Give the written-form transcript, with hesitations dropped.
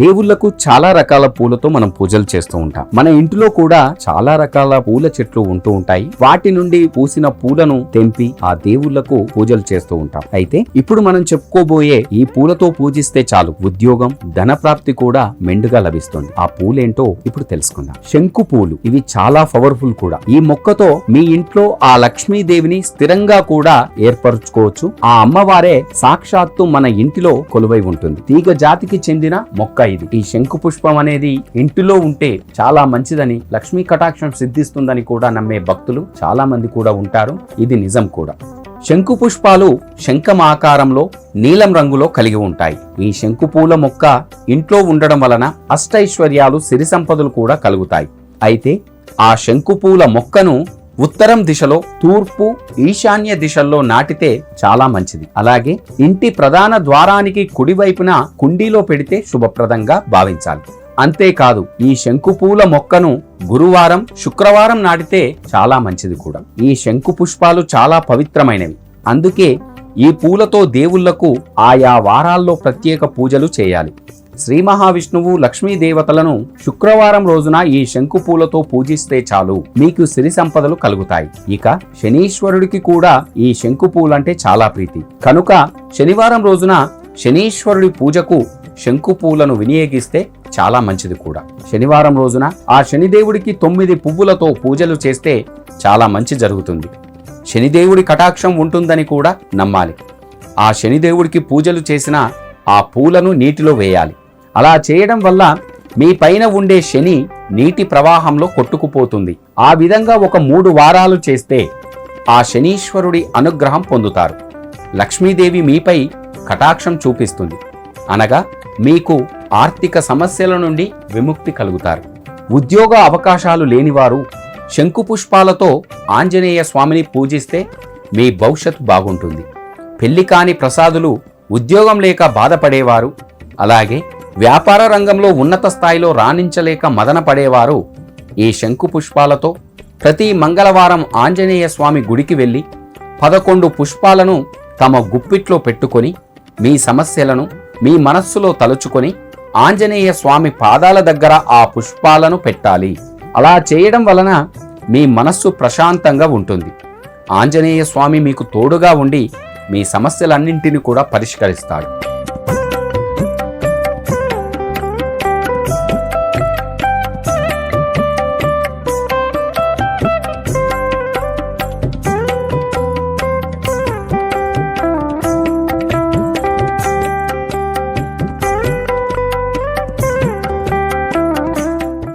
దేవుళ్లకు చాలా రకాల పూలతో మనం పూజలు చేస్తూ ఉంటాం. మన ఇంటిలో కూడా చాలా రకాల పూల చెట్లు ఉంటూ ఉంటాయి. వాటి నుండి పూసిన పూలను తెంపి ఆ దేవుళ్లకు పూజలు చేస్తూ ఉంటాం. అయితే ఇప్పుడు మనం చెప్పుకోబోయే ఈ పూలతో పూజిస్తే చాలు ఉద్యోగం, ధన ప్రాప్తి కూడా మెండుగా లభిస్తుంది. ఆ పూలేంటో ఇప్పుడు తెలుసుకుందాం. శంకు పూలు, ఇవి చాలా పవర్ఫుల్ కూడా. ఈ మొక్కతో మీ ఇంట్లో ఆ లక్ష్మీదేవిని స్థిరంగా కూడా ఏర్పరచుకోవచ్చు. ఆ అమ్మవారే సాక్షాత్తు మన ఇంటిలో కొలువై ఉంటుంది. తీగ జాతికి చెందిన మొక్క ఇది. ఈ శంకు పుష్పం అనేది ఇంటిలో ఉంటే చాలా మంచిదని, లక్ష్మీ కటాక్షం సిద్ధిస్తుందని కూడా నమ్మే భక్తులు చాలా మంది కూడా ఉంటారు. ఇది నిజం కూడా. శంకు పుష్పాలు శంఖం ఆకారంలో నీలం రంగులో కలిగి ఉంటాయి. ఈ శంకు పూల మొక్క ఇంట్లో ఉండడం వలన అష్టైశ్వర్యాలు, సిరి సంపదలు కూడా కలుగుతాయి. అయితే ఆ శంకు పూల మొక్కను ఉత్తరం దిశలో, తూర్పు, ఈశాన్య దిశల్లో నాటితే చాలా మంచిది. అలాగే ఇంటి ప్రధాన ద్వారానికి కుడివైపున కుండీలో పెడితే శుభప్రదంగా భావించాలి. అంతేకాదు ఈ శంకు పూల మొక్కను గురువారం, శుక్రవారం నాటితే చాలా మంచిది కూడా. ఈ శంకు పుష్పాలు చాలా పవిత్రమైనవి. అందుకే ఈ పూలతో దేవుళ్లకు ఆయా వారాల్లో ప్రత్యేక పూజలు చేయాలి. శ్రీ మహావిష్ణువు, లక్ష్మీ దేవతలను శుక్రవారం రోజున ఈ శంకు పూలతో పూజిస్తే చాలు, మీకు సిరి సంపదలు కలుగుతాయి. ఇక శనీశ్వరుడికి కూడా ఈ శంకు పూలంటే చాలా ప్రీతి. కనుక శనివారం రోజున శనీశ్వరుడి పూజకు శంకు పూలను వినియోగిస్తే చాలా మంచిది కూడా. శనివారం రోజున ఆ శనిదేవుడికి 9 పువ్వులతో పూజలు చేస్తే చాలా మంచి జరుగుతుంది. శనిదేవుడి కటాక్షం ఉంటుందని కూడా నమ్మాలి. ఆ శనిదేవుడికి పూజలు చేసిన ఆ పూలను నీటిలో వేయాలి. అలా చేయడం వల్ల మీ పైన ఉండే శని నీటి ప్రవాహంలో కొట్టుకుపోతుంది. ఆ విధంగా ఒక 3 వారాలు చేస్తే ఆ శనీశ్వరుడి అనుగ్రహం పొందుతారు. లక్ష్మీదేవి మీపై కటాక్షం చూపిస్తుంది. అనగా మీకు ఆర్థిక సమస్యల నుండి విముక్తి కలుగుతారు. ఉద్యోగ అవకాశాలు లేనివారు శంకు పుష్పాలతో ఆంజనేయ స్వామిని పూజిస్తే మీ భవిష్యత్తు బాగుంటుంది. పెళ్లి కాని ప్రసాదులు, ఉద్యోగం లేక బాధపడేవారు, అలాగే వ్యాపార రంగంలో ఉన్నత స్థాయిలో రాణించలేక మదన పడేవారు ఈ శంకు పుష్పాలతో ప్రతి మంగళవారం ఆంజనేయ స్వామి గుడికి వెళ్ళి 11 పుష్పాలను తమ గుప్పిట్లో పెట్టుకొని మీ సమస్యలను మీ మనస్సులో తలుచుకొని ఆంజనేయ స్వామి పాదాల దగ్గర ఆ పుష్పాలను పెట్టాలి. అలా చేయడం వలన మీ మనస్సు ప్రశాంతంగా ఉంటుంది. ఆంజనేయ స్వామి మీకు తోడుగా ఉండి మీ సమస్యలన్నింటినీ కూడా పరిష్కరిస్తాడు.